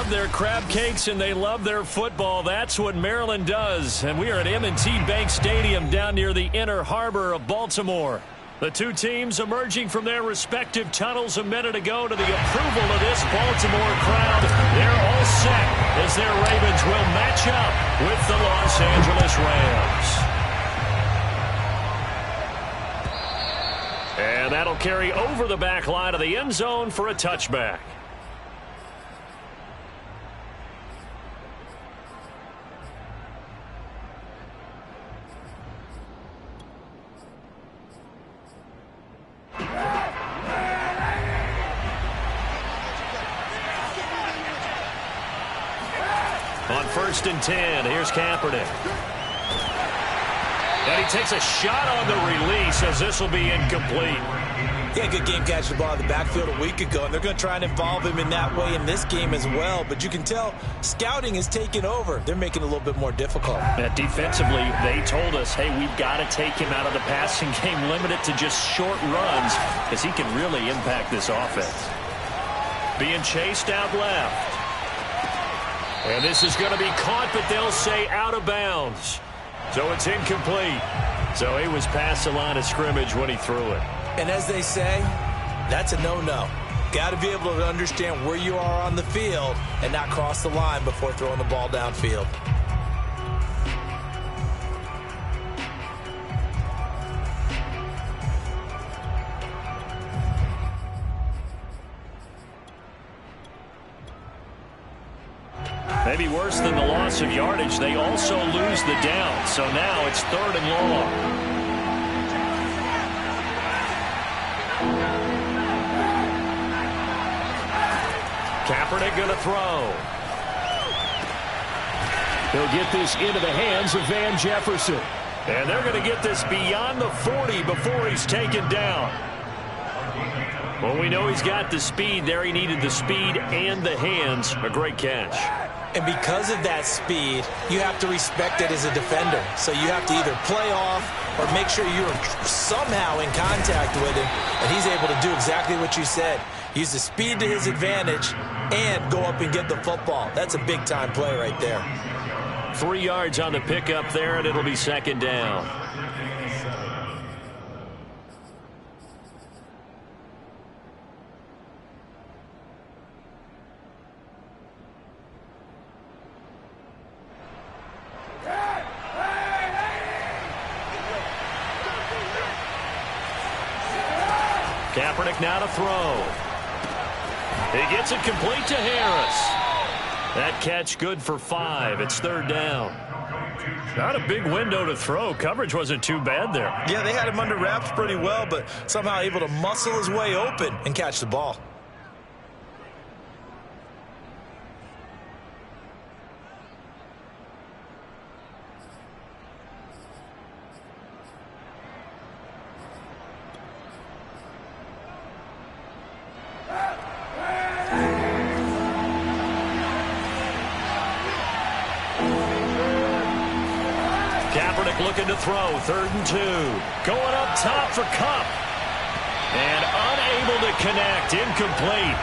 love their crab cakes and they love their football. That's what Maryland does. And we are at M&T Bank Stadium down near the Inner Harbor of Baltimore. The two teams emerging from their respective tunnels a minute ago to the approval of this Baltimore crowd. They're all set as their Ravens will match up with the Los Angeles Rams. And that'll carry over the back line of the end zone for a touchback. On 1st and 10, here's Kaepernick. And he takes a shot on the release as this will be incomplete. Yeah, good game catching the ball in the backfield a week ago, and they're going to try and involve him in that way in this game as well. But you can tell scouting is taking over. They're making it a little bit more difficult. Defensively, they told us, hey, we've got to take him out of the passing game, limit it to just short runs, because he can really impact this offense. Being chased out left. And this is going to be caught, but they'll say out of bounds. So it's incomplete. So he was past the line of scrimmage when he threw it. And as they say, that's a no-no. Got to be able to understand where you are on the field and not cross the line before throwing the ball downfield. Maybe worse than the loss of yardage, they also lose the down. So now it's 3rd and long. Kaepernick going to throw. He'll get this into the hands of Van Jefferson. And they're going to get this beyond the 40 before he's taken down. Well, we know he's got the speed there. He needed the speed and the hands. A great catch. And because of that speed, you have to respect it as a defender. So you have to either play off or make sure you're somehow in contact with him. And he's able to do exactly what you said. Use the speed to his advantage and go up and get the football. That's a big-time play right there. 3 yards on the pickup there, and it'll be 2nd down. Kaepernick now to throw. He gets it complete to Harris. That catch good for 5. It's 3rd down. Not a big window to throw. Coverage wasn't too bad there. Yeah, they had him under wraps pretty well, but somehow able to muscle his way open and catch the ball. Looking to throw, 3rd and 2. Going up top for Kupp. And unable to connect, incomplete.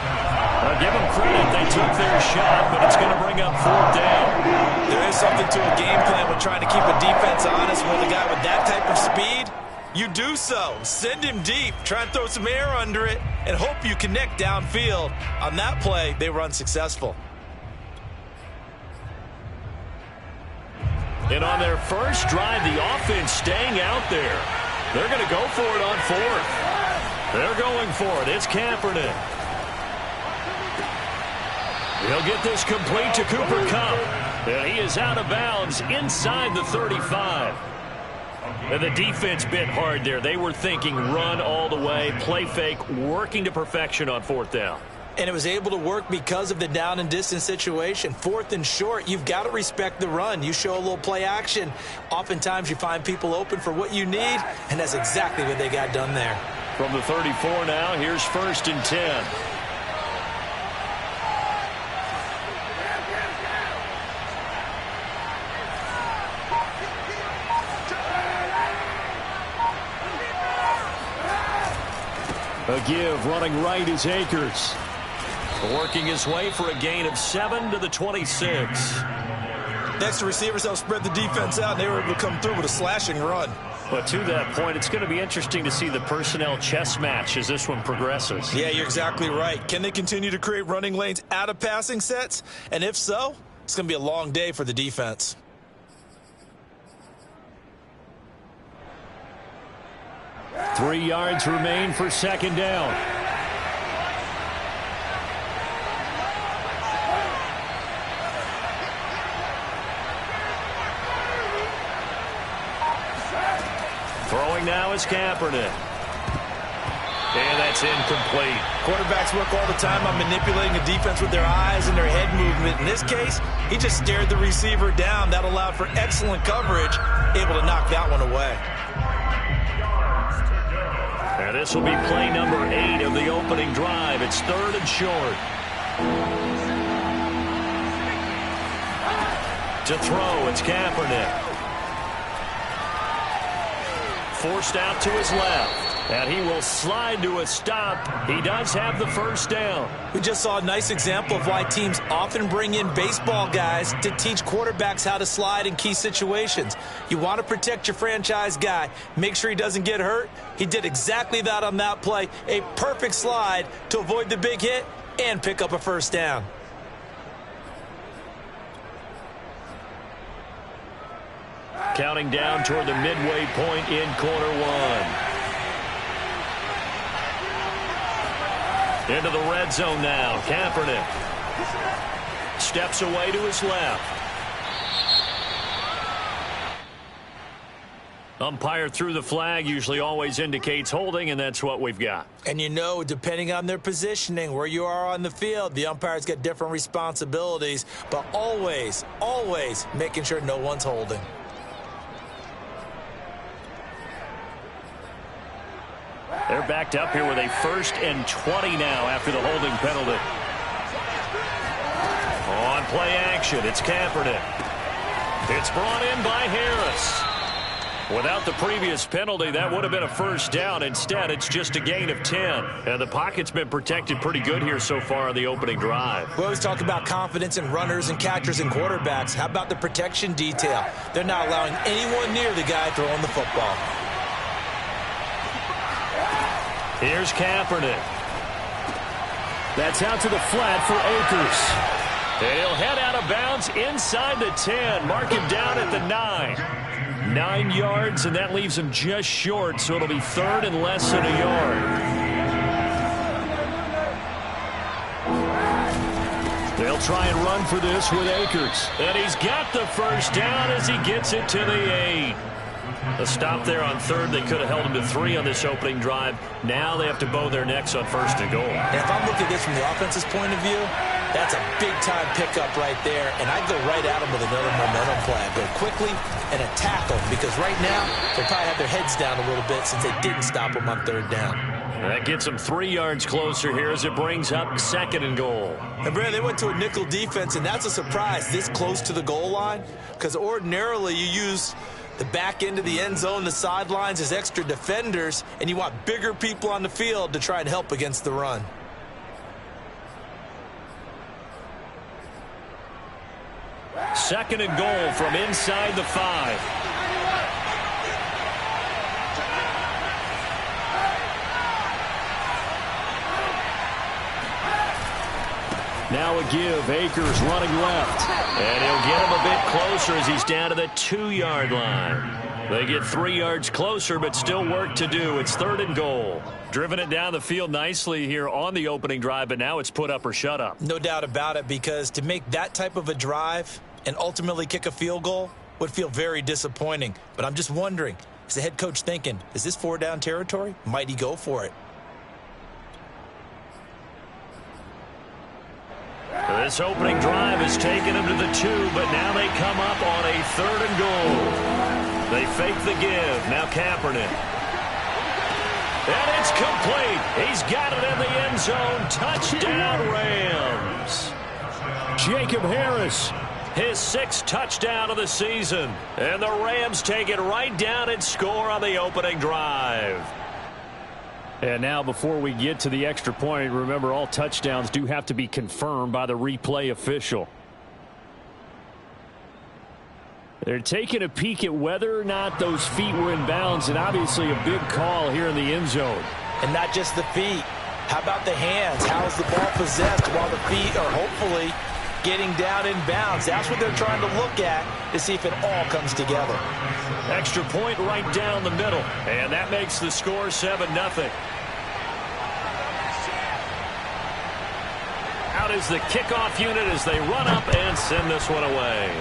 I'll give them credit, they took their shot, but it's going to bring up 4th down. There is something to a game plan with trying to keep a defense honest with a guy with that type of speed. You do so. Send him deep, try and throw some air under it, and hope you connect downfield. On that play, they were unsuccessful. And on their first drive, the offense staying out there. They're going to go for it on 4th. They're going for it. It's Kaepernick. He'll get this complete to Cooper Kupp. And he is out of bounds inside the 35. And the defense bit hard there. They were thinking run all the way, play fake, working to perfection on 4th down. And it was able to work because of the down and distance situation. 4th and short, you've got to respect the run. You show a little play action. Oftentimes you find people open for what you need, and that's exactly what they got done there. From the 34 now, here's 1st and 10. A give, running right is Akers. Working his way for a gain of 7 to the 26. Next, the receivers helped spread the defense out, and they were able to come through with a slashing run. But to that point, it's going to be interesting to see the personnel chess match as this one progresses. Yeah, you're exactly right. Can they continue to create running lanes out of passing sets? And if so, it's going to be a long day for the defense. Three yards remain for second down. Throwing now is Kaepernick. And that's incomplete. Quarterbacks work all the time on manipulating a defense with their eyes and their head movement. In this case, he just stared the receiver down. That allowed for excellent coverage, able to knock that one away. And this will be play number 8 of the opening drive. It's 3rd and short. To throw, it's Kaepernick. Forced out to his left. And he will slide to a stop. He does have the first down. We just saw a nice example of why teams often bring in baseball guys to teach quarterbacks how to slide in key situations. You want to protect your franchise guy. Make sure he doesn't get hurt. He did exactly that on that play. A perfect slide to avoid the big hit and pick up a first down. Counting down toward the midway point in quarter one. Into the red zone now. Kaepernick steps away to his left. Umpire threw the flag, usually always indicates holding, and that's what we've got. And you know, depending on their positioning, where you are on the field, the umpires get different responsibilities, but always, always making sure no one's holding. They're backed up here with a 1st and 20 now after the holding penalty. On play action, it's Kaepernick. It's brought in by Harris. Without the previous penalty, that would have been a first down. Instead, it's just a gain of 10. And the pocket's been protected pretty good here so far on the opening drive. We always talk about confidence in runners and catchers and quarterbacks. How about the protection detail? They're not allowing anyone near the guy throwing the football. Here's Kaepernick. That's out to the flat for Akers. And he'll head out of bounds inside the 10. Mark him down at the 9. 9 yards, and that leaves him just short, so it'll be 3rd and less than a yard. They'll try and run for this with Akers. And he's got the first down as he gets it to the 8. A stop there on 3rd. They could have held him to 3 on this opening drive. Now they have to bow their necks on 1st and goal. And if I'm looking at this from the offense's point of view, that's a big-time pickup right there. And I'd go right at him with another momentum play. I'd go quickly and attack them, because right now they probably have their heads down a little bit since they didn't stop them on 3rd down. That gets them 3 yards closer here as it brings up 2nd and goal. And Brad, they went to a nickel defense, and that's a surprise this close to the goal line, because ordinarily you use the back end of the end zone, the sidelines as extra defenders, and you want bigger people on the field to try and help against the run. Second and goal from inside the 5. Now a give. Akers running left. And he'll get him a bit closer as he's down to the 2-yard line. They get 3 yards closer, but still work to do. It's 3rd and goal. Driven it down the field nicely here on the opening drive, but now it's put up or shut up. No doubt about it, because to make that type of a drive and ultimately kick a field goal would feel very disappointing. But I'm just wondering, is the head coach thinking, is this 4-down territory? Might he go for it? This opening drive has taken them to the 2, but now they come up on a 3rd and goal. They fake the give. Now Kaepernick. And it's complete. He's got it in the end zone. Touchdown, Rams. Jacob Harris, his 6th touchdown of the season. And the Rams take it right down and score on the opening drive. And now before we get to the extra point, remember all touchdowns do have to be confirmed by the replay official. They're taking a peek at whether or not those feet were in bounds, and obviously a big call here in the end zone. And not just the feet. How about the hands? How's the ball possessed while the feet are hopefully getting down in bounds? That's what they're trying to look at to see if it all comes together. Extra point right down the middle, and that makes the score 7-0. Out is the kickoff unit as they run up and send this one away.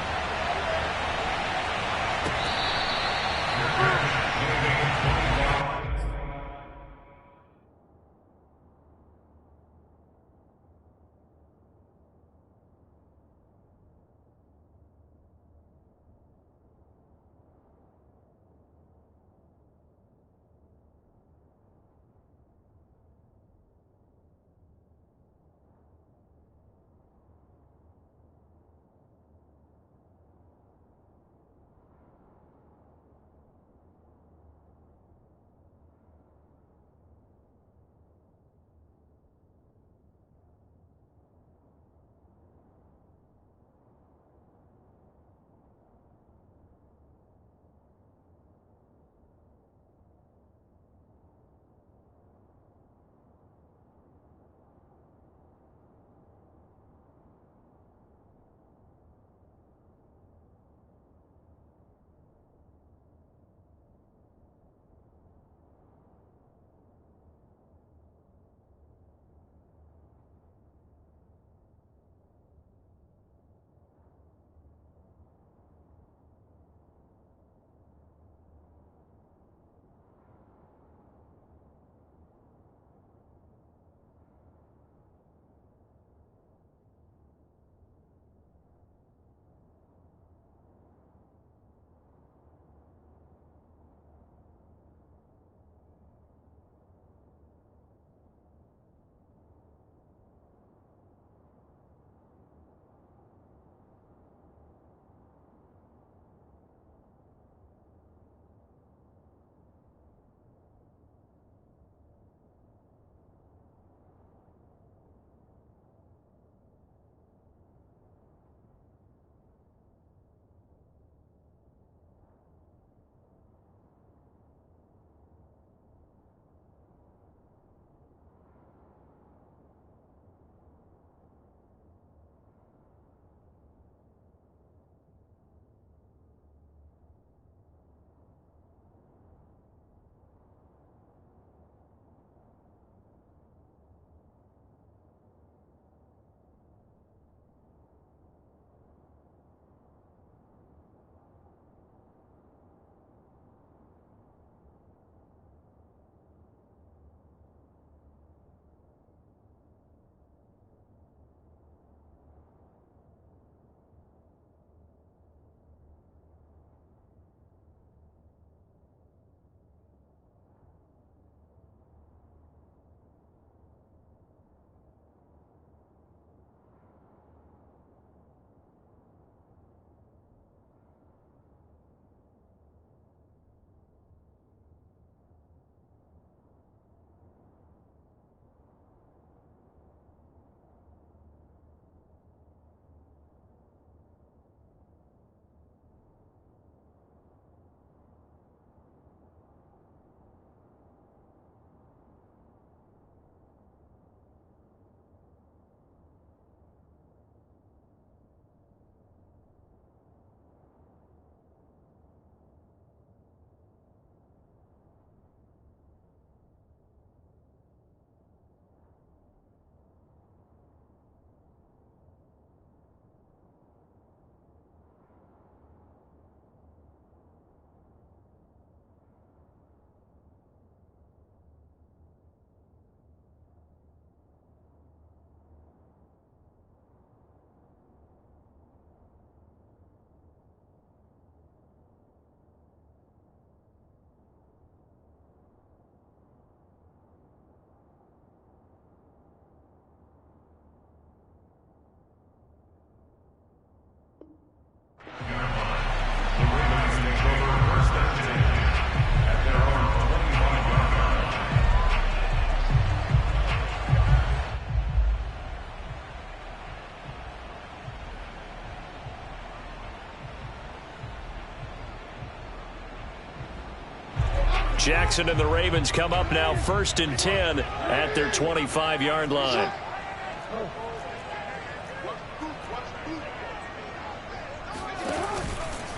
Jackson and the Ravens come up now 1st and 10 at their 25-yard line.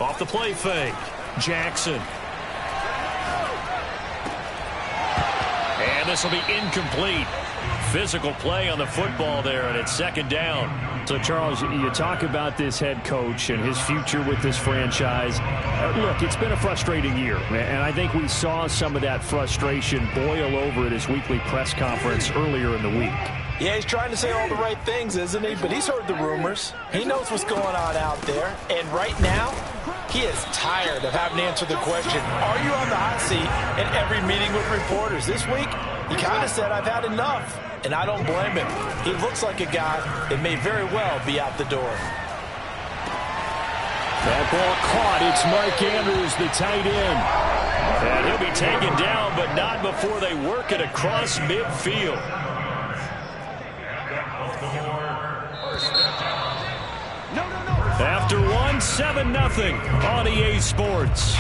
Off the play fake. Jackson. And this will be incomplete. Physical play on the football there, and it's 2nd down. So, Charles, you talk about this head coach and his future with this franchise. Look, it's been a frustrating year, and I think we saw some of that frustration boil over at his weekly press conference earlier in the week. Yeah, he's trying to say all the right things, isn't he? But he's heard the rumors. He knows what's going on out there. And right now, he is tired of having to answer the question, are you on the hot seat in every meeting with reporters? This week, he kind of said, I've had enough. And I don't blame him. He looks like a guy that may very well be out the door. That ball caught. It's Mark Andrews, the tight end. And he'll be taken down, but not before they work it across midfield. After 1, 7-0 on EA Sports.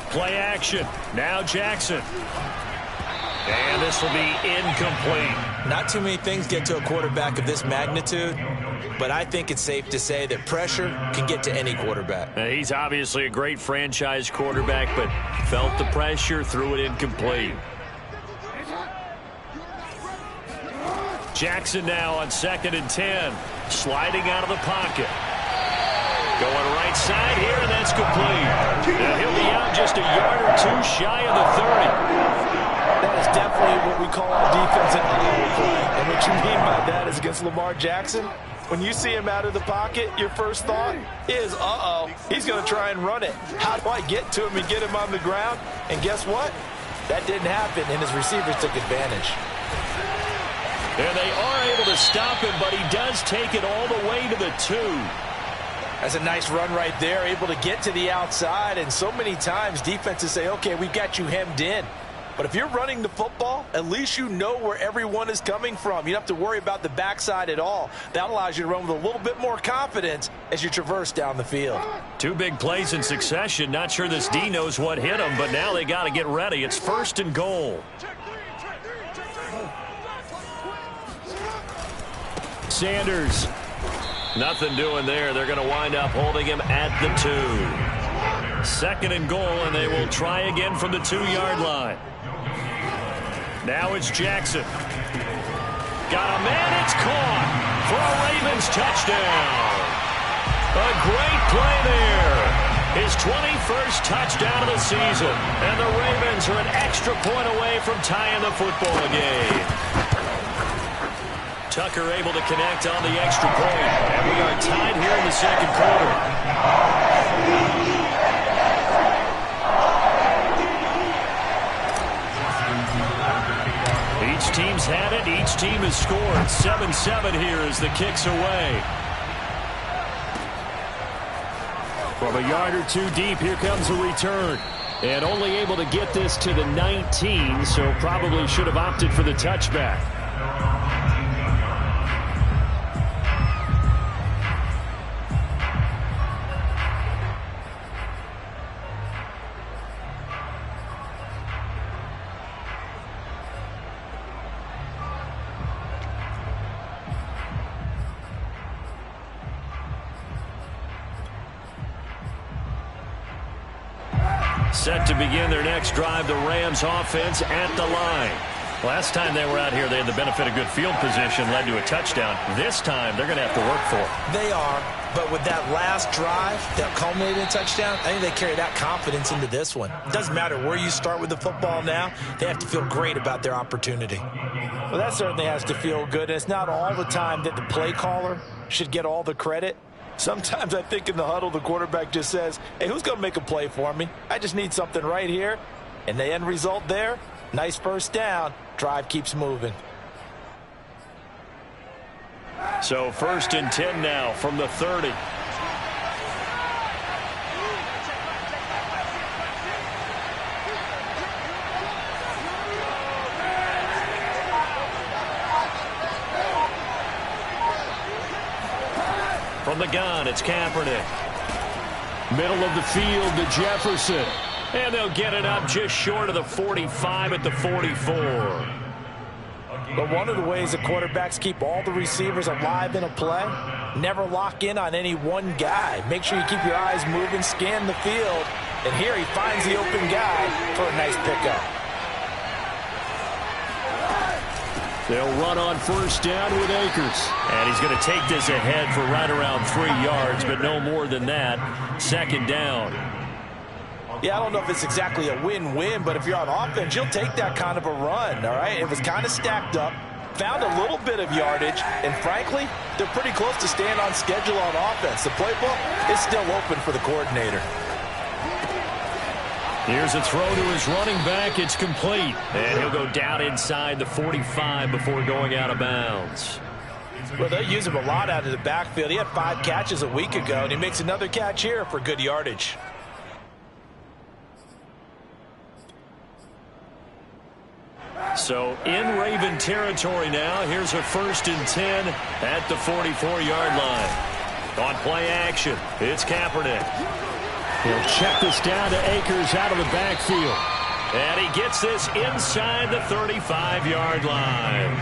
Play action. Now Jackson. And this will be incomplete. Not too many things get to a quarterback of this magnitude, but I think it's safe to say that pressure can get to any quarterback. He's obviously a great franchise quarterback, but felt the pressure, threw it incomplete. Jackson now on 2nd and 10. Sliding out of the pocket. Going right side here, and that's complete. Now he'll be out just a yard or two shy of the 30. That is definitely what we call on defense an uh-oh play. And what you mean by that is against Lamar Jackson, when you see him out of the pocket, your first thought is, uh-oh, he's going to try and run it. How do I get to him and get him on the ground? And guess what? That didn't happen, and his receivers took advantage. And they are able to stop him, but he does take it all the way to the 2. That's a nice run right there, able to get to the outside. And so many times defenses say, okay, we've got you hemmed in. But if you're running the football, at least you know where everyone is coming from. You don't have to worry about the backside at all. That allows you to run with a little bit more confidence as you traverse down the field. 2 big plays in succession. Not sure this D knows what hit him, but now they got to get ready. It's 1st and goal. Sanders. Nothing doing there. They're going to wind up holding him at the 2. 2nd and goal, and they will try again from the 2-yard line. Now it's Jackson. Got a man. It's caught for a Ravens touchdown. A great play there. His 21st touchdown of the season. And the Ravens are an extra point away from tying the football game. Tucker able to connect on the extra point. And we are tied here in the 2nd quarter. Each team's had it. Each team has scored. 7-7 here as the kick's away. From a yard or 2 deep, here comes a return. And only able to get this to the 19, so probably should have opted for the touchback. Set to begin their next drive, the Rams offense at the line. Last time they were out here, they had the benefit of good field position, led to a touchdown. This time, they're going to have to work for it. They are, but with that last drive that culminated in a touchdown, I think they carry that confidence into this one. It doesn't matter where you start with the football now, they have to feel great about their opportunity. Well, that certainly has to feel good. And it's not all the time that the play caller should get all the credit. Sometimes I think in the huddle, the quarterback just says, hey, who's going to make a play for me? I just need something right here. And the end result there, nice first down. Drive keeps moving. So 1st and 10 now from the 30. From the gun, it's Kaepernick. Middle of the field to Jefferson. And they'll get it up just short of the 45 at the 44. But one of the ways the quarterbacks keep all the receivers alive in a play, never lock in on any one guy. Make sure you keep your eyes moving, scan the field. And here he finds the open guy for a nice pickup. They'll run on 1st down with Akers. And he's going to take this ahead for right around 3 yards, but no more than that. 2nd down. Yeah, I don't know if it's exactly a win-win, but if you're on offense, you'll take that kind of a run, all right? It was kind of stacked up, found a little bit of yardage, and frankly, they're pretty close to staying on schedule on offense. The playbook is still open for the coordinator. Here's a throw to his running back. It's complete. And he'll go down inside the 45 before going out of bounds. Well, they use him a lot out of the backfield. He had 5 catches a week ago, and he makes another catch here for good yardage. So in Raven territory now. Here's a 1st and 10 at the 44-yard line. On play action, it's Kaepernick. He'll check this down to Akers out of the backfield. And he gets this inside the 35-yard line.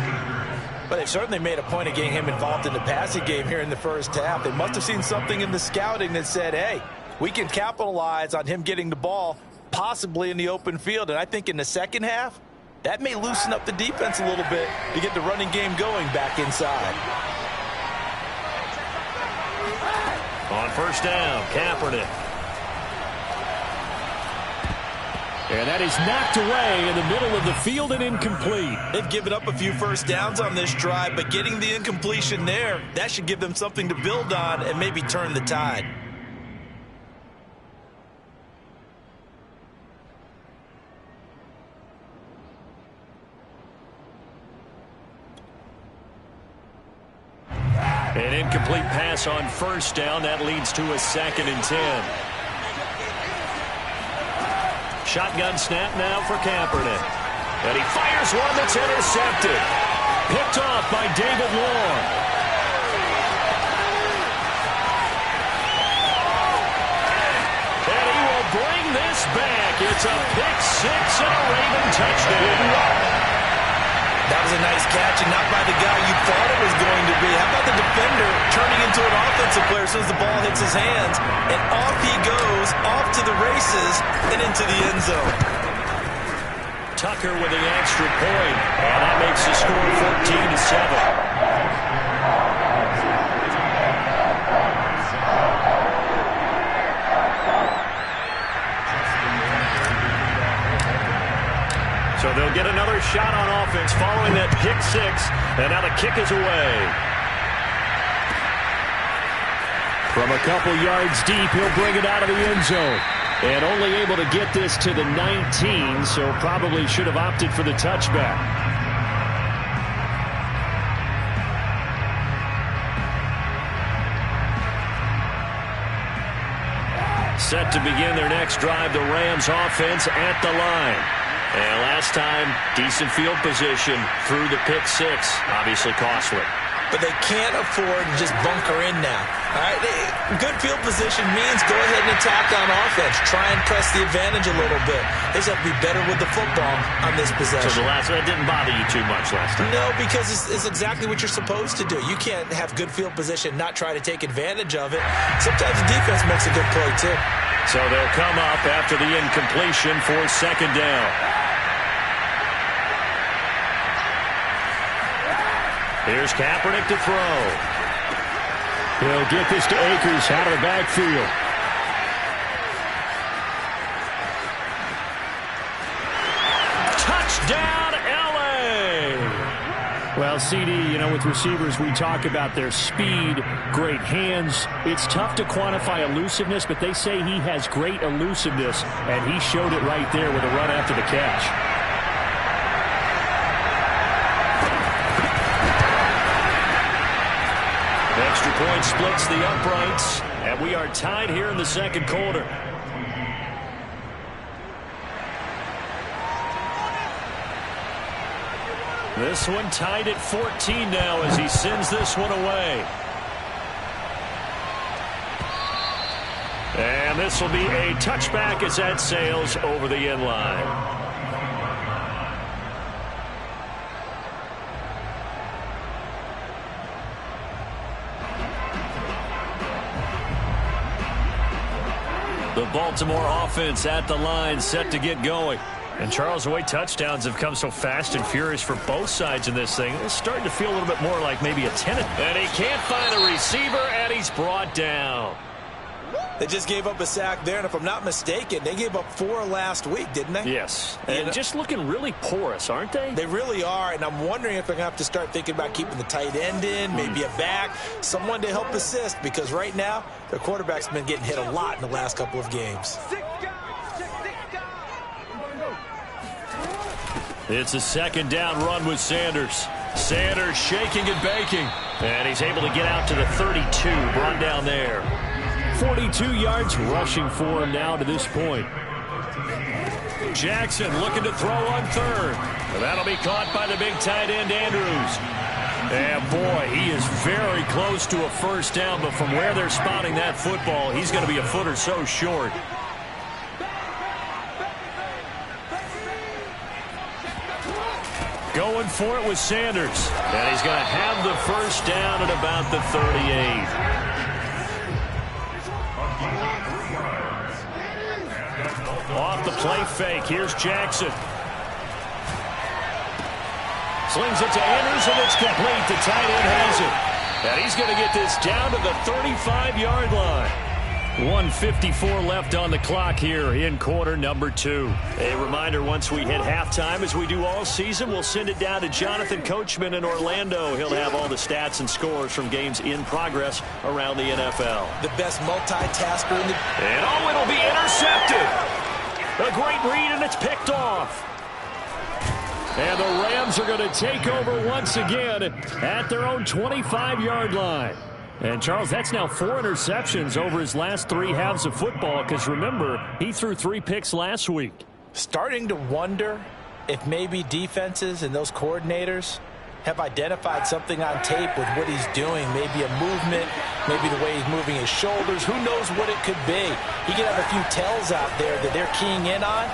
But they've certainly made a point of getting him involved in the passing game here in the first half. They must have seen something in the scouting that said, hey, we can capitalize on him getting the ball possibly in the open field. And I think in the second half, that may loosen up the defense a little bit to get the running game going back inside. On 1st down, Kaepernick. And that is knocked away in the middle of the field and incomplete. They've given up a few first downs on this drive, but getting the incompletion there, that should give them something to build on and maybe turn the tide. An incomplete pass on 1st down. That leads to a 2nd and 10. Shotgun snap now for Kaepernick. And he fires one that's intercepted. Picked off by David Long. And he will bring this back. It's a pick 6 and a Raven touchdown. That was a nice catch, and not by the guy you thought it was going to be. How about the defender turning into an offensive player as soon as the ball hits his hands? And off he goes, off to the races, and into the end zone. Tucker with the extra point, and that makes the score 14-7. So they'll get another shot on offense following that pick 6, and now the kick is away. From a couple yards deep, he'll bring it out of the end zone. And only able to get this to the 19, so probably should have opted for the touchback. Set to begin their next drive, the Rams offense at the line. And last time, decent field position through the pick 6. Obviously costly. But they can't afford to just bunker in now. All right, good field position means go ahead and attack on offense. Try and press the advantage a little bit. They just have to be better with the football on this possession. So that didn't bother you too much last time? No, because it's exactly what you're supposed to do. You can't have good field position, not try to take advantage of it. Sometimes the defense makes a good play, too. So they'll come up after the incompletion for 2nd down. Here's Kaepernick to throw. He'll get this to Akers out of the backfield. Touchdown, L.A. Well, CD, you know, with receivers, we talk about their speed, great hands. It's tough to quantify elusiveness, but they say he has great elusiveness, and he showed it right there with a run after the catch. extra point splits the uprights, and we are tied here in the second quarter. This one tied at 14 now as he sends this one away. And this will be a touchback as that sails over the end line. The Baltimore offense at the line, set to get going. And Charles, the way touchdowns have come so fast and furious for both sides in this thing, it's starting to feel a little bit more like maybe a tenant. And he can't find a receiver, and he's brought down. They just gave up a sack there, and if I'm not mistaken, they gave up 4 last week, didn't they? Yes, and just looking really porous, aren't they? They really are, and I'm wondering if they're going to have to start thinking about keeping the tight end in, maybe a back, someone to help assist, because right now, their quarterback's been getting hit a lot in the last couple of games. It's a second down run with Sanders. Sanders shaking and baking, and he's able to get out to the 32, brought down there. 42 yards rushing for him now to this point. Jackson looking to throw on third. That'll be caught by the big tight end, Andrews. And boy, he is very close to a first down, but from where they're spotting that football, he's going to be a foot or so short. Going for it with Sanders. And he's going to have the first down at about the 38. Off the play fake, here's Jackson. Slings it to Andrews, and it's complete. The tight end has it. And he's going to get this down to the 35-yard line. 1:54 left on the clock here in quarter number 2. A reminder, once we hit halftime, as we do all season, we'll send it down to Jonathan Coachman in Orlando. He'll have all the stats and scores from games in progress around the NFL. The best multitasker in the... And oh, it'll be intercepted. A great read, and it's picked off. And the Rams are going to take over once again at their own 25-yard line. And, Charles, that's now 4 interceptions over his last 3 halves of football, because, remember, he threw 3 picks last week. Starting to wonder if maybe defenses and those coordinators have identified something on tape with what he's doing. Maybe a movement, maybe the way he's moving his shoulders. Who knows what it could be? He could have a few tells out there that they're keying in on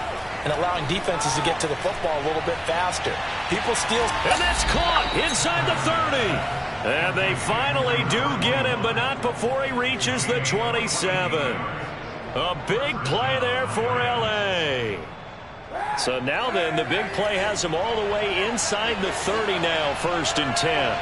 and allowing defenses to get to the football a little bit faster. People steal. And that's caught inside the 30. And they finally do get him, but not before he reaches the 27. A big play there for L.A. So now then, the big play has him all the way inside the 30 now, 1st and 10.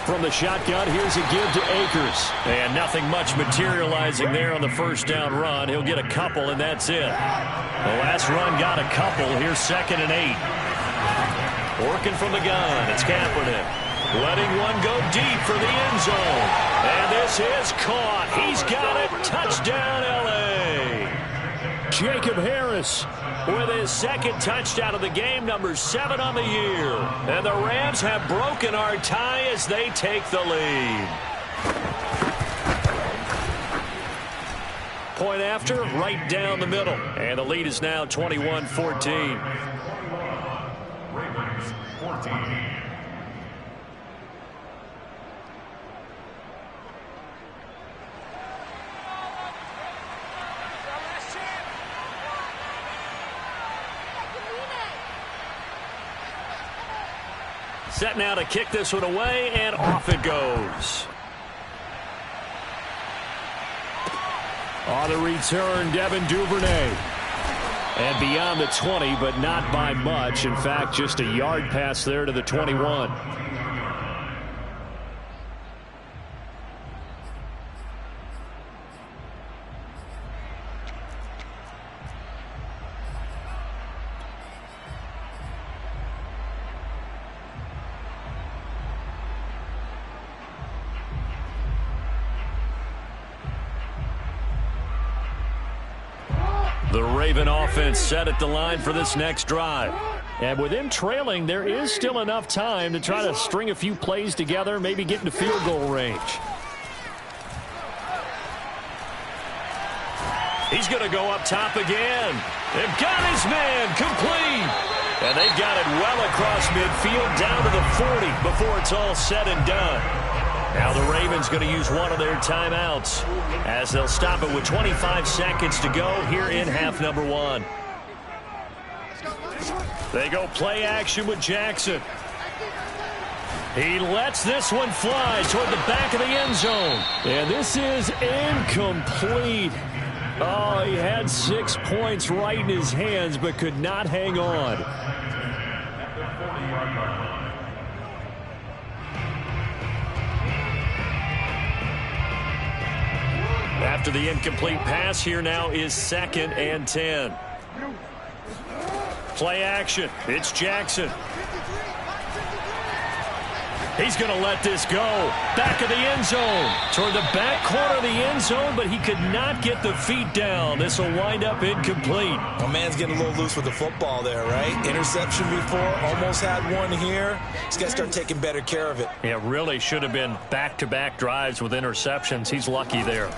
From the shotgun, here's a give to Akers. And nothing much materializing there on the first down run. He'll get a couple, and that's it. The last run got a couple. Here's 2nd and 8. Working from the gun, it's Kaepernick. Letting one go deep for the end zone. And this is caught. He's got it. Touchdown, L.A. Jacob Harris with his 2nd touchdown of the game, number 7 on the year. And the Rams have broken our tie as they take the lead. Point after, right down the middle. And the lead is now 21-14. Ravens 14. Set now to kick this one away, and off it goes. On the return, Devin Duvernay. And beyond the 20, but not by much. In fact, just a yard pass there to the 21. The Raven offense set at the line for this next drive. And with him trailing, there is still enough time to try to string a few plays together, maybe get into field goal range. He's going to go up top again. They've got his man complete. And they've got it well across midfield down to the 40 before it's all said and done. Now the Ravens going to use one of their timeouts as they'll stop it with 25 seconds to go here in half number 1. They go play action with Jackson. He lets this one fly toward the back of the end zone. And this is incomplete. Oh, he had 6 points right in his hands, but could not hang on. After the incomplete pass, here now is 2nd and 10. Play action. It's Jackson. He's going to let this go. Back of the end zone. Toward the back corner of the end zone, but he could not get the feet down. This will wind up incomplete. Well, man's getting a little loose with the football there, right? Interception before, almost had one here. He's got to start taking better care of it. Yeah, really should have been back-to-back drives with interceptions. He's lucky there.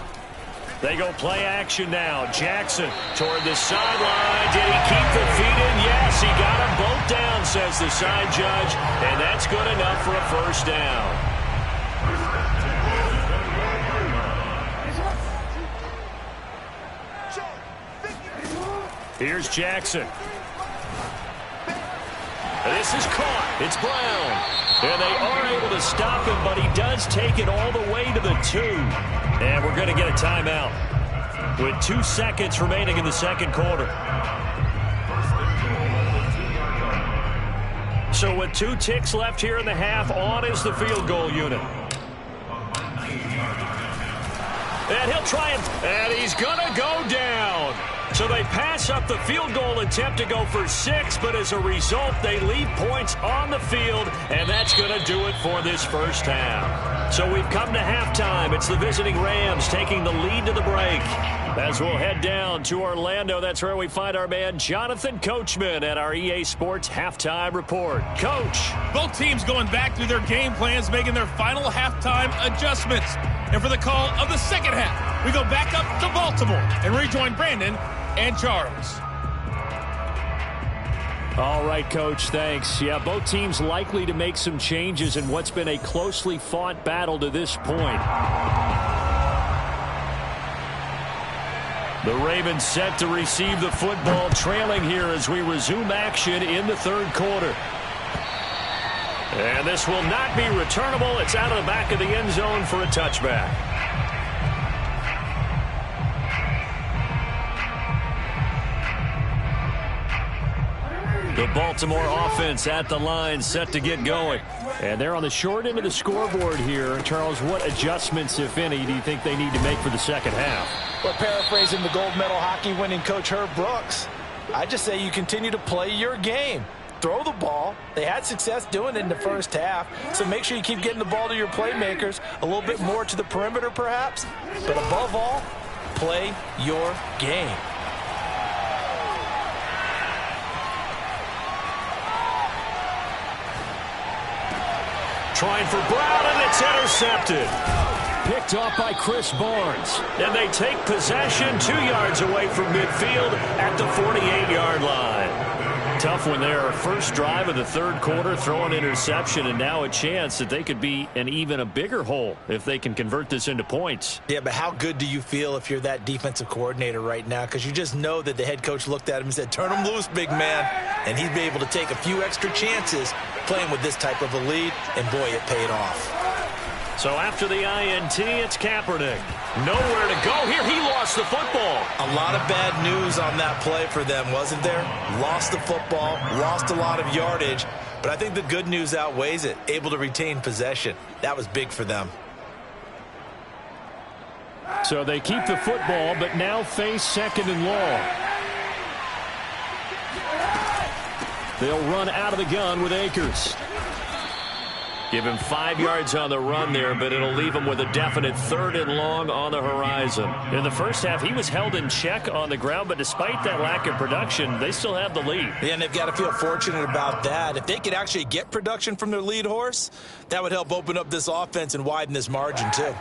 They go play action now. Jackson toward the sideline. Did he keep the feet in? Yes, he got them both down, says the side judge. And that's good enough for a first down. Here's Jackson. This is caught. It's Brown. And they are able to stop him, but he does take it all the way to the 2. And we're going to get a timeout with 2 seconds remaining in the second quarter. So with 2 ticks left here in the half, on is the field goal unit. And he'll try and he's going to go down. So they pass up the field goal attempt to go for 6, but as a result, they leave points on the field, and that's going to do it for this first half. So we've come to halftime. It's the visiting Rams taking the lead to the break. As we'll head down to Orlando, that's where we find our man Jonathan Coachman at our EA Sports Halftime Report. Coach. Both teams going back through their game plans, making their final halftime adjustments. And for the call of the second half, we go back up to Baltimore and rejoin Brandon and Charles. All right, Coach, thanks. Yeah, both teams likely to make some changes in what's been a closely fought battle to this point. The Ravens set to receive the football, trailing here as we resume action in the third quarter. And this will not be returnable. It's out of the back of the end zone for a touchback. The Baltimore offense at the line, set to get going. And they're on the short end of the scoreboard here. Charles, what adjustments, if any, do you think they need to make for the second half? Well, paraphrasing the gold medal hockey winning coach Herb Brooks, I just say you continue to play your game. Throw the ball. They had success doing it in the first half, so make sure you keep getting the ball to your playmakers, a little bit more to the perimeter perhaps, but above all, play your game. Trying for Brown, and it's intercepted. Picked off by Chris Barnes. And they take possession 2 yards away from midfield at the 48-yard line. Tough one there. First drive of the third quarter, throw an interception, and now a chance that they could be in even a bigger hole if they can convert this into points. Yeah, but how good do you feel if you're that defensive coordinator right now? Because you just know that the head coach looked at him and said, turn him loose, big man. And he'd be able to take a few extra chances playing with this type of a lead, and boy, it paid off. So after the INT, it's Kaepernick. Nowhere to go here. He lost the football. A lot of bad news on that play for them, wasn't there? Lost the football, lost a lot of yardage, but I think the good news outweighs it. Able to retain possession. That was big for them. So they keep the football, but now face 2nd and long. They'll run out of the gun with Akers. Give him 5 yards on the run there, but it'll leave him with a definite 3rd and long on the horizon. In the first half, he was held in check on the ground, but despite that lack of production, they still have the lead. Yeah, and they've got to feel fortunate about that. If they could actually get production from their lead horse, that would help open up this offense and widen this margin too.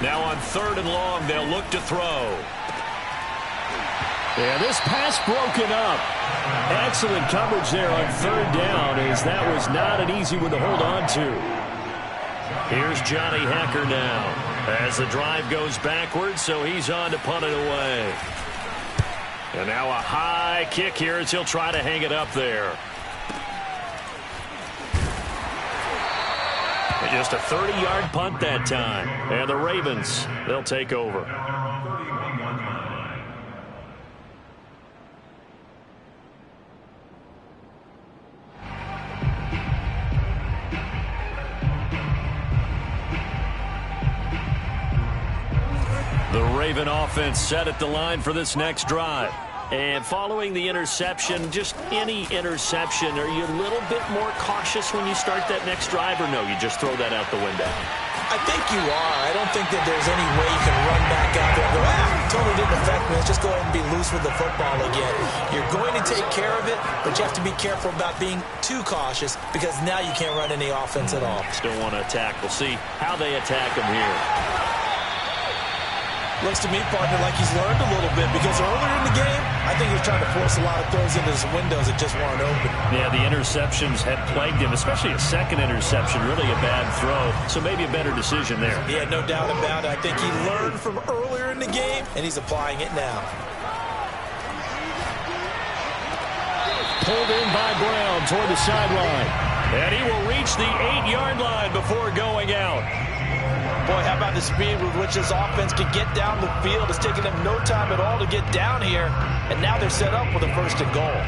Now on 3rd and long, they'll look to throw. Yeah, this pass broken up. Excellent coverage there on 3rd down, as that was not an easy one to hold on to. Here's Johnny Hecker now as the drive goes backwards, so he's on to punt it away. And now a high kick here as he'll try to hang it up there. And just a 30-yard punt that time. And the Ravens, they'll take over. The Raven offense set at the line for this next drive. And following the interception, just any interception, are you a little bit more cautious when you start that next drive, or no, you just throw that out the window? I think you are. I don't think that there's any way you can run back out there and go, totally didn't affect me. Let's just go ahead and be loose with the football again. You're going to take care of it, but you have to be careful about being too cautious, because now you can't run any offense at all. Still want to attack. We'll see how they attack him here. Looks to me, partner, like he's learned a little bit, because earlier in the game, I think he was trying to force a lot of throws into his windows that just weren't open. Yeah, the interceptions had plagued him, especially a second interception, really a bad throw. So maybe a better decision there. Yeah, no doubt about it. I think he learned from earlier in the game, and he's applying it now. Pulled in by Brown toward the sideline. And he will reach the 8-yard line before going out. Boy, how about the speed with which this offense can get down the field? It's taken them no time at all to get down here, and now they're set up with a 1st and goal.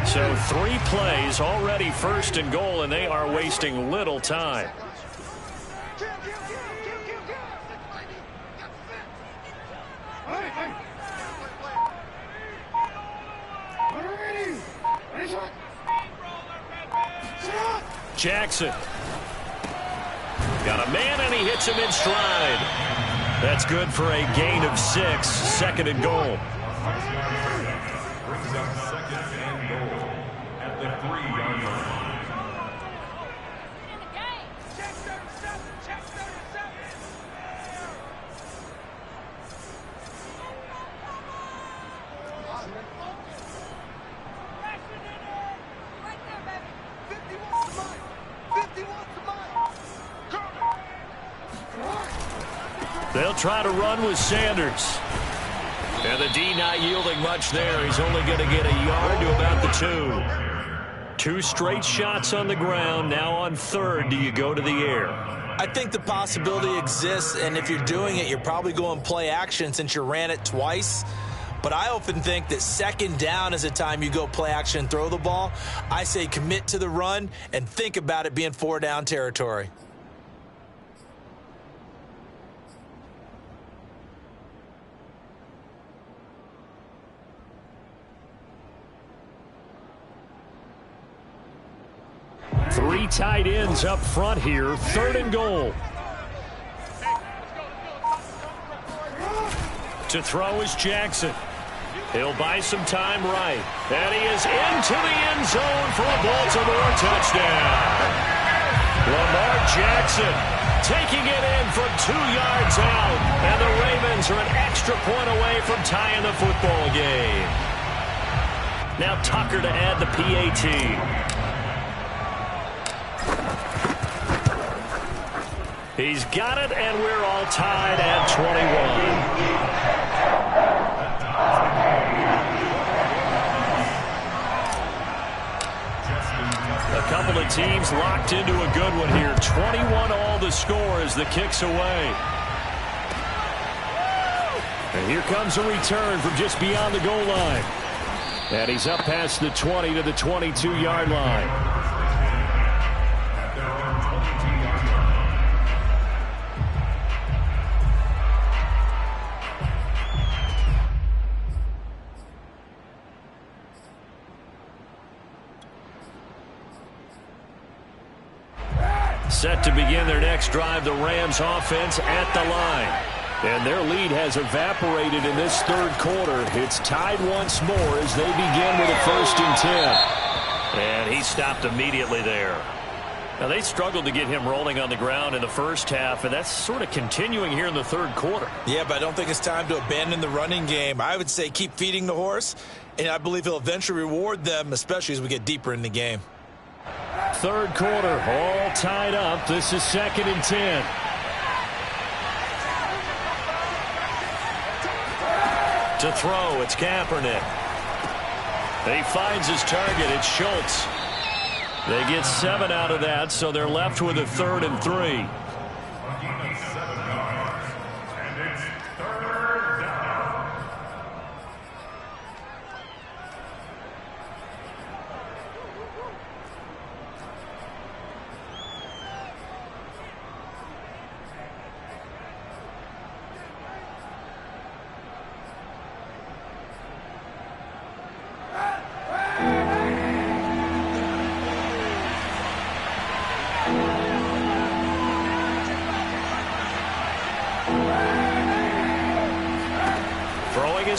So 3 plays, already 1st and goal, and they are wasting little time. Jackson. Got a man, and he hits him in stride. That's good for a gain of 6, 2nd and goal. Brings up 2nd and goal at the 3-yard line. They'll try to run with Sanders. And the D not yielding much there. He's only going to get a yard to about the 2. 2 straight shots on the ground. Now on 3rd, do you go to the air? I think the possibility exists, and if you're doing it, you're probably going play action since you ran it twice. But I often think that 2nd down is the time you go play action and throw the ball. I say commit to the run and think about it being 4-down territory. Three tight ends up front here. 3rd and goal. To throw is Jackson. He'll buy some time right. And he is into the end zone for a Baltimore touchdown. Lamar Jackson taking it in from 2 yards out. And the Ravens are an extra point away from tying the football game. Now Tucker to add the PAT. He's got it, and we're all tied at 21. A couple of teams locked into a good one here. 21 all the score as the kick's away. And here comes a return from just beyond the goal line. And he's up past the 20 to the 22-yard line. Set to begin their next drive, the Rams offense at the line. And their lead has evaporated in this third quarter. It's tied once more as they begin with a 1st and 10. And he stopped immediately there. Now, they struggled to get him rolling on the ground in the first half, and that's sort of continuing here in the third quarter. Yeah, but I don't think it's time to abandon the running game. I would say keep feeding the horse, and I believe he'll eventually reward them, especially as we get deeper in the game. Third quarter, all tied up. This is 2nd and 10. To throw, it's Kaepernick. He finds his target. It's Schultz. They get 7 out of that, so they're left with a 3rd and 3.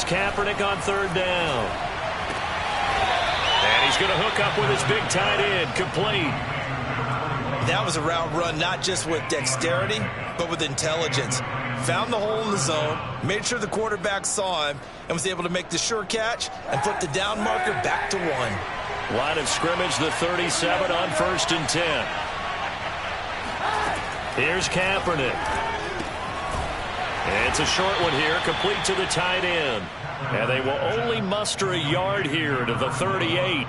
Kaepernick on 3rd down. And he's going to hook up with his big tight end. Complete. That was a route run not just with dexterity, but with intelligence. Found the hole in the zone, made sure the quarterback saw him, and was able to make the sure catch and flip the down marker back to 1. Line of scrimmage, the 37 on 1st and 10. Here's Kaepernick. It's a short one here, complete to the tight end. And they will only muster a yard here to the 38.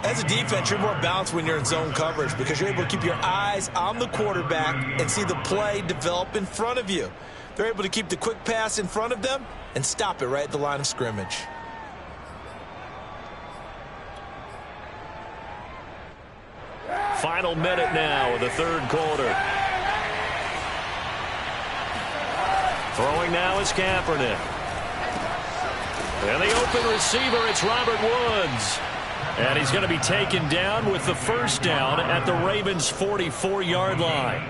As a defense, you're more balanced when you're in zone coverage because you're able to keep your eyes on the quarterback and see the play develop in front of you. They're able to keep the quick pass in front of them and stop it right at the line of scrimmage. Final minute now of the third quarter. Throwing now is Kaepernick. And the open receiver, it's Robert Woods. And he's going to be taken down with the 1st down at the Ravens' 44-yard line.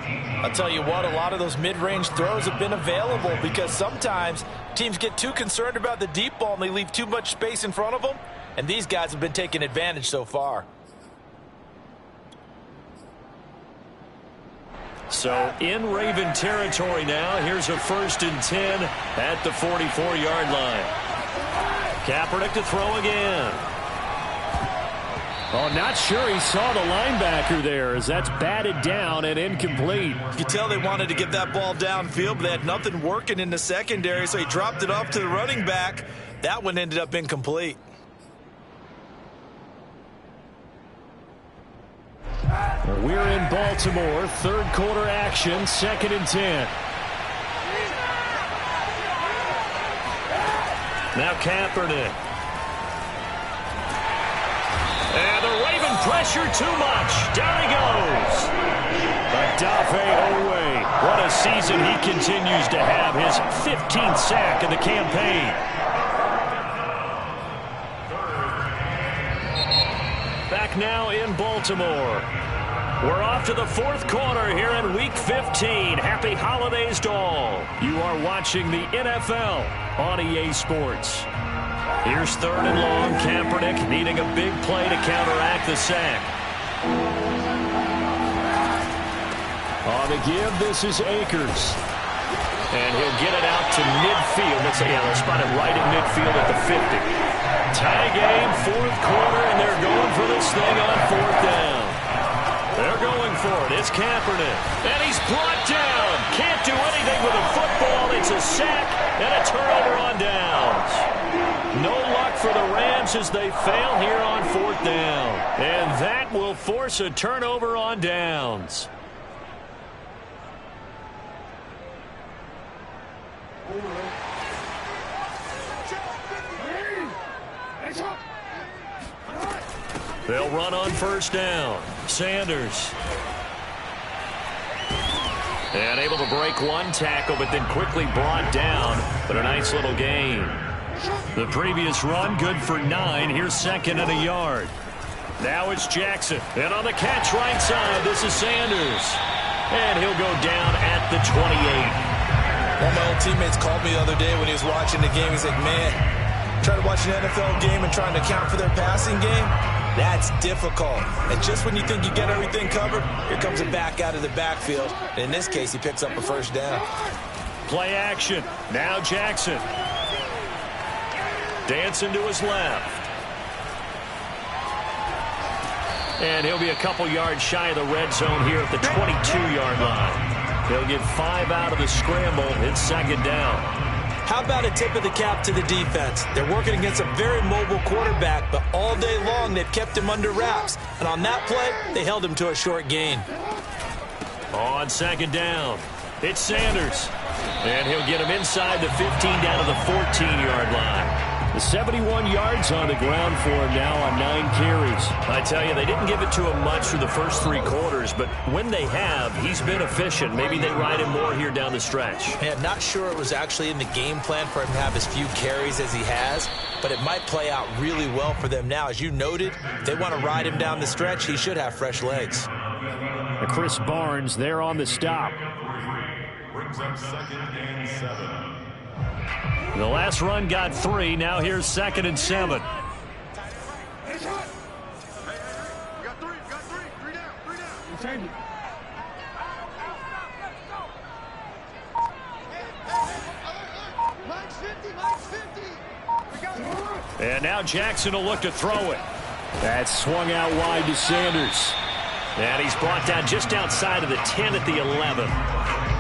I'll tell you what, a lot of those mid-range throws have been available because sometimes teams get too concerned about the deep ball and they leave too much space in front of them. And these guys have been taking advantage so far. So in Raven territory now, here's a 1st and 10 at the 44-yard line. Kaepernick to throw again. Oh, not sure he saw the linebacker there as that's batted down and incomplete. You could tell they wanted to get that ball downfield, but they had nothing working in the secondary, so he dropped it off to the running back. That one ended up incomplete. We're in Baltimore, third quarter action, 2nd and 10. Now Kaepernick. And the Raven pressure too much. Down he goes. Odafe Oweh. What a season he continues to have. His 15th sack of the campaign. Back now in Baltimore. We're off to the 4th quarter here in Week 15. Happy holidays to all. You are watching the NFL on EA Sports. Here's 3rd and long. Kaepernick needing a big play to counteract the sack. On the give, this is Akers. And he'll get it out to midfield. They'll spot it right at midfield at the 50. Tie game, 4th quarter, and they're going for this thing on 4th down. They're going for it. It's Kaepernick. And he's brought down. Can't do anything with a football. It's a sack and a turnover on downs. No luck for the Rams as they fail here on 4th down. And that will force a turnover on downs. They'll run on 1st down. Sanders. And able to break one tackle, but then quickly brought down. But a nice little gain. The previous run, good for 9. Here's 2nd and a yard. Now it's Jackson. And on the catch right side, this is Sanders. And he'll go down at the 28. One of my old teammates called me the other day when he was watching the game. He's like, man, trying to watch an NFL game and trying to account for their passing game, that's difficult. And just when you think you get everything covered, here comes a back out of the backfield. And in this case, he picks up a first down. Play action. Now Jackson. Dancing to his left. And he'll be a couple yards shy of the red zone here at the 22-yard line. He'll get 5 out of the scramble. It's second down. How about a tip of the cap to the defense? They're working against a very mobile quarterback, but all day long they've kept him under wraps. And on that play, they held him to a short gain. On second down, it's Sanders. And he'll get him inside the 15 down to the 14-yard line. The 71 yards on the ground for him now on 9 carries. I tell you, they didn't give it to him much through the first 3 quarters, but when they have, he's been efficient. Maybe they ride him more here down the stretch. Man, not sure it was actually in the game plan for him to have as few carries as he has, but it might play out really well for them now. As you noted, if they want to ride him down the stretch, he should have fresh legs. Chris Barnes there on the stop. Brings up 2nd and 7. The last run got 3. Now here's 2nd and 7. And now Jackson will look to throw it. That's swung out wide to Sanders. And he's brought down just outside of the 10 at the 11.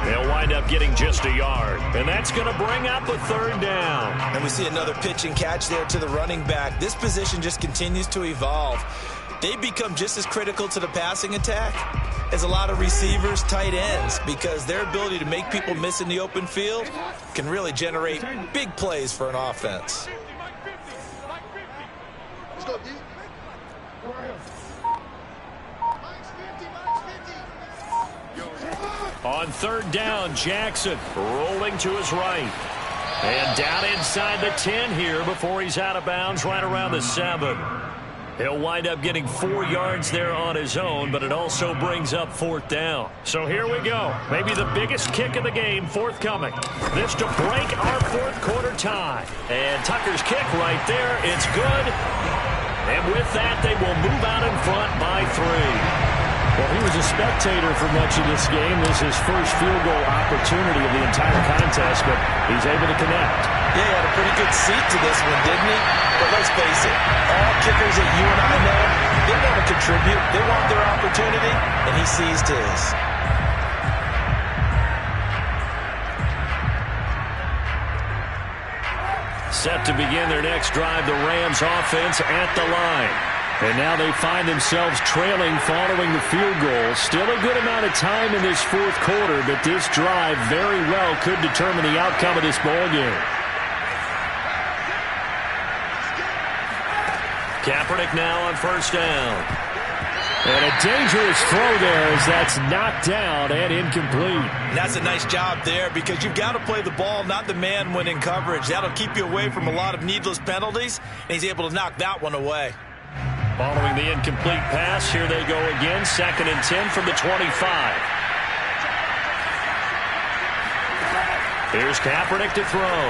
They'll wind up getting just a yard. And that's going to bring up a 3rd down. And we see another pitch and catch there to the running back. This position just continues to evolve. They become just as critical to the passing attack as a lot of receivers, tight ends, because their ability to make people miss in the open field can really generate big plays for an offense. Let's go, D. On 3rd down, Jackson rolling to his right. And down inside the 10 here before he's out of bounds right around the 7. He'll wind up getting 4 yards there on his own, but it also brings up 4th down. So here we go. Maybe the biggest kick of the game forthcoming. This to break our 4th quarter tie. And Tucker's kick right there. It's good. And with that, they will move out in front by 3. Well, he was a spectator for much of this game. This is his first field goal opportunity of the entire contest, but he's able to connect. Yeah, he had a pretty good seat to this one, didn't he? But let's face it, all kickers that you and I know, they want to contribute. They want their opportunity, and he seized his. Set to begin their next drive, the Rams offense at the line. And now they find themselves trailing following the field goal. Still a good amount of time in this 4th quarter, but this drive very well could determine the outcome of this ball game. Kaepernick now on 1st down. And a dangerous throw there as that's knocked down and incomplete. And that's a nice job there because you've got to play the ball, not the man when in coverage. That'll keep you away from a lot of needless penalties, and he's able to knock that one away. Following the incomplete pass, here they go again. 2nd and 10 from the 25. Here's Kaepernick to throw.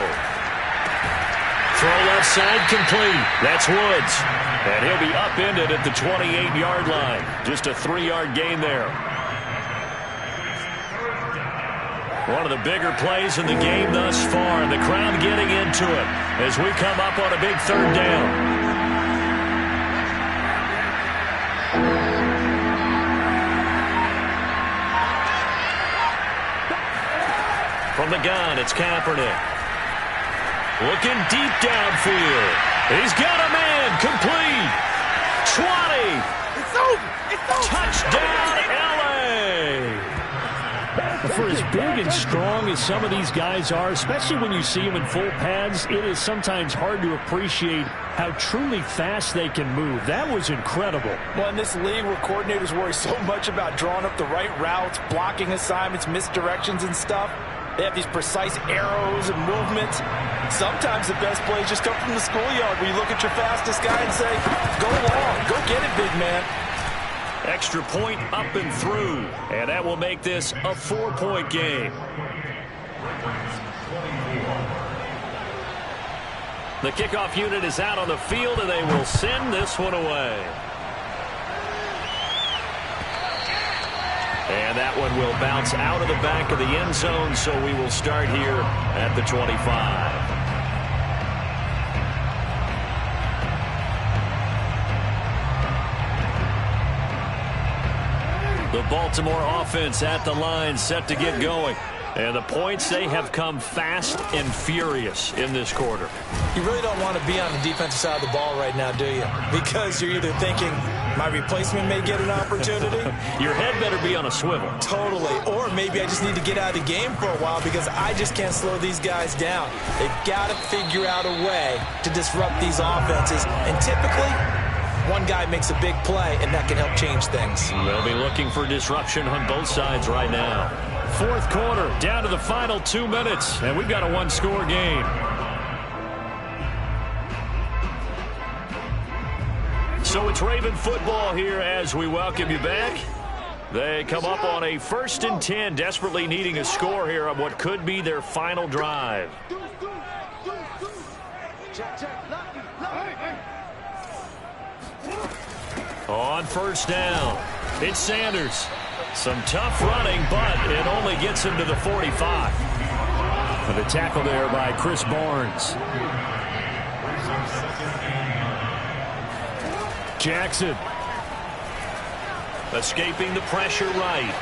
Throw left side complete. That's Woods. And he'll be upended at the 28-yard line. Just a 3-yard gain there. One of the bigger plays in the game thus far. The crowd getting into it as we come up on a big 3rd down. From the gun, it's Kaepernick. Looking deep downfield. He's got a man. Complete. 20. It's over. It's over. Touchdown, L.A. For as big and strong as some of these guys are, especially when you see them in full pads, it is sometimes hard to appreciate how truly fast they can move. That was incredible. Well, in this league where coordinators worry so much about drawing up the right routes, blocking assignments, misdirections and stuff, They have these precise arrows and movements. Sometimes the best plays just come from the schoolyard where you look at your fastest guy and say, go long, go get it, big man. Extra point up and through. And that will make this a 4-point game. The kickoff unit is out on the field, and they will send this one away. And that one will bounce out of the back of the end zone, so we will start here at the 25. The Baltimore offense at the line, set to get going. And the points, they have come fast and furious in this quarter. You really don't want to be on the defensive side of the ball right now, do you? Because you're either thinking, my replacement may get an opportunity. Your head better be on a swivel. Totally. Or maybe I just need to get out of the game for a while because I just can't slow these guys down. They've got to figure out a way to disrupt these offenses. And typically, one guy makes a big play, and that can help change things. They'll be looking for disruption on both sides right now. Fourth quarter, down to the final 2 minutes, and we've got a one-score game. So it's Raven football here as we welcome you back. They come up on a 1st and 10, desperately needing a score here on what could be their final drive. On 1st down, it's Sanders. Some tough running, but it only gets him to the 45. And the tackle there by Chris Barnes. Jackson. Escaping the pressure right.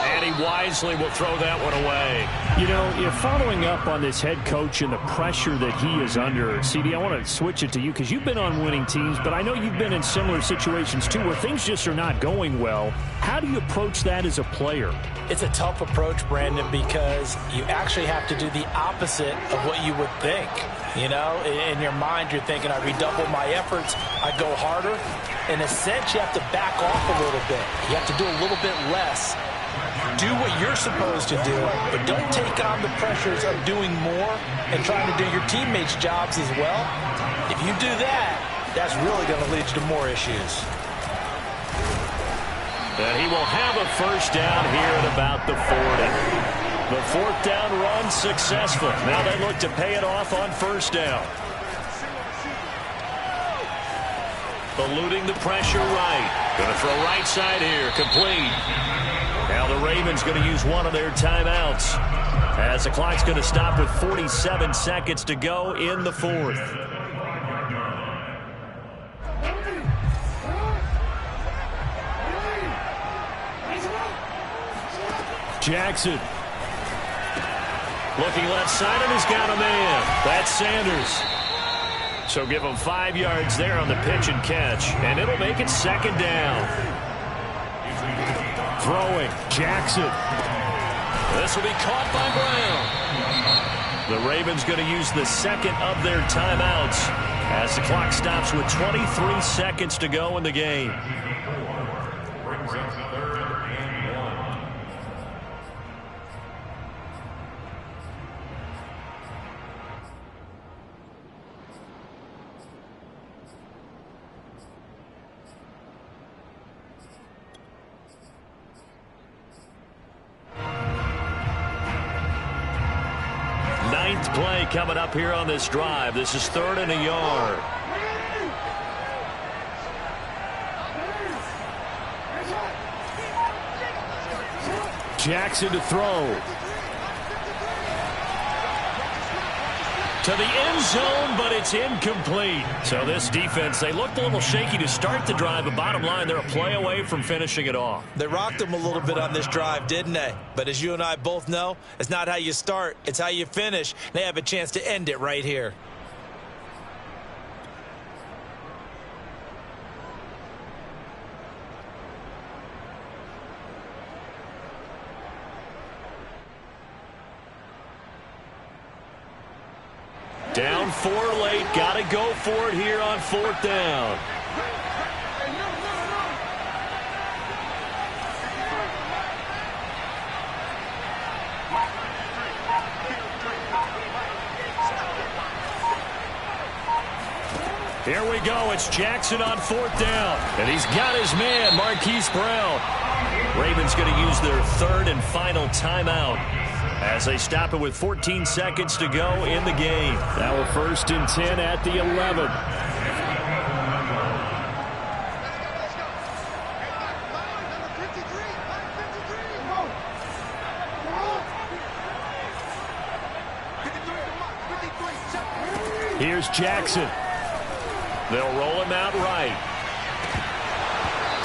And he wisely will throw that one away. You know, if following up on this head coach and the pressure that he is under, CD, I want to switch it to you because you've been on winning teams, but I know you've been in similar situations too where things just are not going well. How do you approach that as a player? It's a tough approach, Brandon, because you actually have to do the opposite of what you would think. You know, in your mind, you're thinking, I redouble my efforts, I go harder. In a sense, you have to back off a little bit. You have to do a little bit less. Do what you're supposed to do, but don't take on the pressures of doing more and trying to do your teammates' jobs as well. If you do that, that's really going to lead you to more issues. And he will have a 1st down here at about the 40. The 4th down run successful. Now they look to pay it off on 1st down. Eluding the pressure right. Going to throw right side here. Complete. Now the Ravens going to use one of their timeouts as the clock's going to stop with 47 seconds to go in the 4th. Jackson. Looking left side, and he's got a man. That's Sanders. So give him 5 yards there on the pitch and catch, and it'll make it 2nd down. Throwing, Jackson. This will be caught by Brown. The Ravens going to use the 2nd of their timeouts as the clock stops with 23 seconds to go in the game. Play coming up here on this drive. This is 3rd and a yard. Jackson to throw. To the end zone, but it's incomplete. So this defense, they looked a little shaky to start the drive, but bottom line, they're a play away from finishing it off. They rocked them a little bit on this drive, didn't they? But as you and I both know, it's not how you start, it's how you finish. They have a chance to end it right here. Down 4 late. Got to go for it here on 4th down. Here we go. It's Jackson on 4th down. And he's got his man, Marquise Brown. Ravens going to use their 3rd and final timeout as they stop it with 14 seconds to go in the game. Now a 1st and 10 at the 11. Here's Jackson. They'll roll him out right.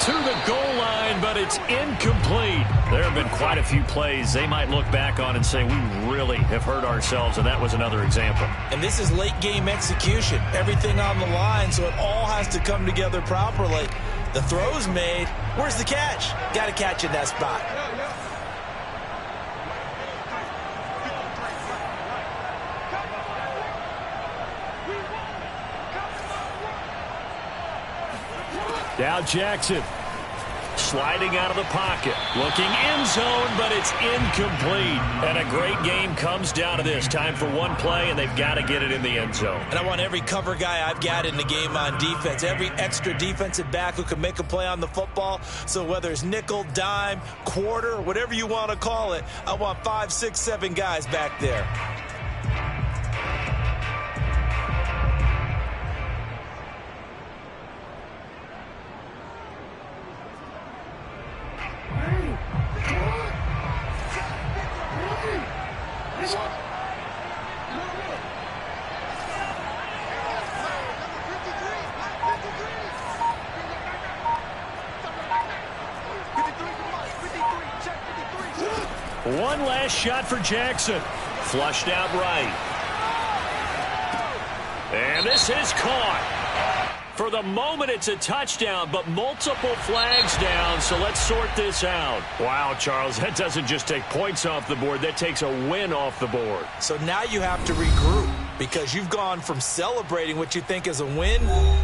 To the goal line, but it's incomplete. There have been quite a few plays they might look back on and say, we really have hurt ourselves, and that was another example. And this is late game execution. Everything on the line, so it all has to come together properly. The throw's made. Where's the catch? Got to catch in that spot. Now Jackson sliding out of the pocket, looking end zone, but it's incomplete. And a great game comes down to this. Time for one play, and they've got to get it in the end zone. And I want every cover guy I've got in the game on defense, every extra defensive back who can make a play on the football. So whether it's nickel, dime, quarter, whatever you want to call it, I want 5, 6, 7 guys back there. One last shot for Jackson. Flushed out right. And this is caught. For the moment, it's a touchdown, but multiple flags down, so let's sort this out. Wow, Charles, that doesn't just take points off the board. That takes a win off the board. So now you have to regroup because you've gone from celebrating what you think is a win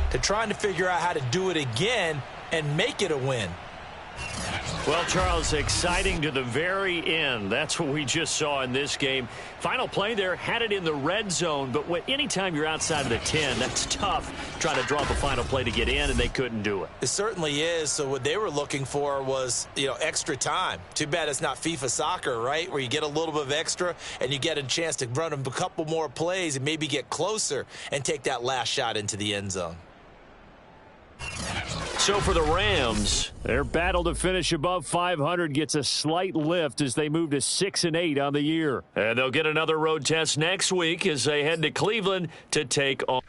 to trying to figure out how to do it again and make it a win. Well, Charles, exciting to the very end. That's what we just saw in this game. Final play there, had it in the red zone, but anytime you're outside of the 10, that's tough trying to draw up a final play to get in, and they couldn't do it. It certainly is. So what they were looking for was, extra time. Too bad it's not FIFA soccer, right, where you get a little bit of extra and you get a chance to run a couple more plays and maybe get closer and take that last shot into the end zone. So for the Rams, their battle to finish above 500 gets a slight lift as they move to 6-8 on the year. And they'll get another road test next week as they head to Cleveland to take on